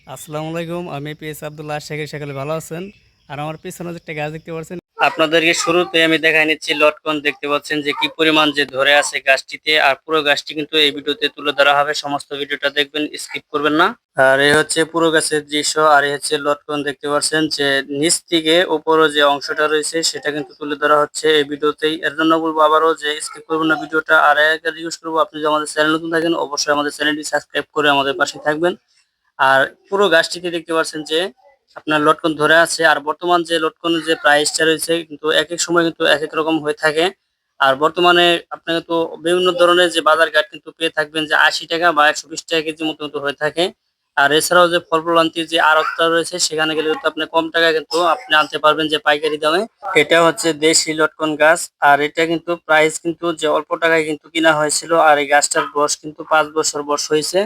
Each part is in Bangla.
আসসালামু আলাইকুম। আমি পিএস আব্দুল্লাহ আশা করি সকলে ভালো আছেন। আর আমার পিছনে যে একটা গাছ দেখতে পাচ্ছেন, আপনাদেরকে শুরুতে আমি দেখাই নিচ্ছি লটকন। দেখতে পাচ্ছেন যে কি পরিমাণ যে ধরে আছে গাছটিতে, আর পুরো গাছটি কিন্তু এই ভিডিওতে তুলে ধরা হবে। সমস্ত ভিডিওটা দেখবেন, স্কিপ করবেন না। আর এই হচ্ছে পুরো গাছের দৃশ্য, আর এই হচ্ছে লটকন। দেখতে পাচ্ছেন যে নিচ থেকে উপরে যে অংশটা রয়েছে সেটা কিন্তু তুলে ধরা হচ্ছে এই ভিডিওতেই। এর জন্য বলবো আবারও যে স্কিপ করবেন না ভিডিওটা। আর একটা রিকোয়েস্ট করবো, আপনি যদি আমাদের চ্যানেল নতুন থাকেন অবশ্যই আমাদের চ্যানেলটি সাবস্ক্রাইব করে আমাদের পাশে থাকবেন। আর পুরো গাছটিতে দেখতে পাচ্ছেন যে আপনার লটকন ধরে আছে। আর বর্তমান যে লটকনের যে প্রাইসটা রয়েছে কিন্তু এক এক সময় কিন্তু এক এক রকম হয়ে থাকে। আর বর্তমানে আপনাকে তো বিভিন্ন ধরনের যে বাজার ঘাট কিন্তু পেয়ে থাকবেন যে 80 টাকা বা 120 টাকা কেজি মতো কিন্তু হয়ে থাকে। আর এছাড়াও যে ফল ফলান্তির যে আড়তটা রয়েছে সেখানে গেলে কিন্তু আপনি কম টাকায় কিন্তু আপনি আনতে পারবেন যে পাইকারি দামে। এটা হচ্ছে দেশি লটকন গাছ। আর এটা কিন্তু প্রাইস কিন্তু যে অল্প টাকায় কিন্তু কিনা হয়েছিল। আর এই গাছটার বয়স কিন্তু 5 বছর বয়স হয়েছে।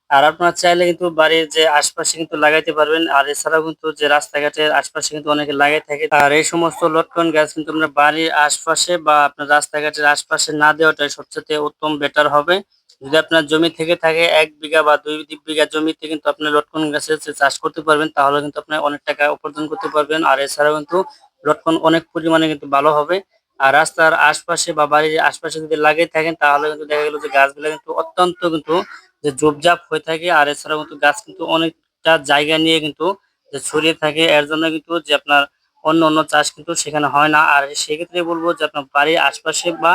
আর আপনার চাইলে কিন্তু বাড়ির যে আশপাশে কিন্তু লাগাইতে পারবেন। আর এছাড়াও কিন্তু যে রাস্তাঘাটের আশপাশে কিন্তু অনেকে লাগাই থাকে। আর এই সমস্ত লটকন গাছ কিন্তু আপনার বাড়ির আশপাশে বা আপনার রাস্তাঘাটের আশপাশে না দেওয়াটাই সবচেয়ে উত্তম, বেটার হবে। যদি আপনার জমি থেকে থাকে 1 বিঘা বা 2 বিঘা জমিতে কিন্তু আপনি লটকন গাছের যে চাষ করতে পারবেন, তাহলে কিন্তু আপনি অনেক টাকা উপার্জন করতে পারবেন। আর এছাড়াও কিন্তু লটকন অনেক পরিমাণে কিন্তু ভালো হবে। আর রাস্তার আশপাশে বা বাড়ির আশপাশে যদি লাগিয়ে থাকেন তাহলে কিন্তু দেখা গেল যে গাছগুলো কিন্তু অত্যন্ত কিন্তু যে ঝোপঝাপ হয়ে থাকে। আর এছাড়াও কিন্তু গাছ কিন্তু অনেকটা জায়গা নিয়ে কিন্তু যে ছড়িয়ে থাকে। এর জন্য কিন্তু যে আপনার অন্য অন্য চাষ কিন্তু সেখানে হয় না। আর সেক্ষেত্রে বলবো যে আপনার বাড়ির আশপাশে বা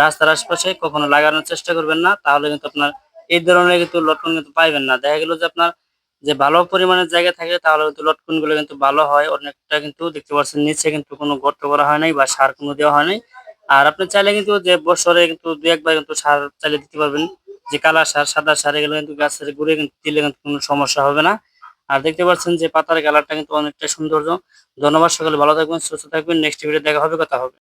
রাস্তার আশপাশে কখনো লাগানোর চেষ্টা করবেন না, তাহলে কিন্তু আপনার এই ধরনের কিন্তু লটকন কিন্তু পাইবেন না। দেখা গেল যে আপনার যে ভালো পরিমাণের জায়গা থাকে তাহলে কিন্তু লটকন গুলো কিন্তু ভালো হয় অনেকটা। কিন্তু দেখতে পাচ্ছেন নিচে কিন্তু কোনো গর্ত করা হয় নাই বা সার কোনো দেওয়া হয় নাই। আর আপনি চাইলে কিন্তু যে বছরে কিন্তু 2 একবার কিন্তু সার চাইলে দিতে পারবেন, যে কালা সার, সাদা সার, এগুলো কিন্তু গাছের গুঁড়ে কিন্তু দিলে কিন্তু কোনো সমস্যা হবে না। আর দেখতে পাচ্ছেন যে পাতার কালারটা কিন্তু অনেকটা সৌন্দর্য। ধন্যবাদ, সকলে ভালো থাকবেন, সুস্থ থাকবেন। নেক্সট ভিডিও দেখা হবে, কথা হবে।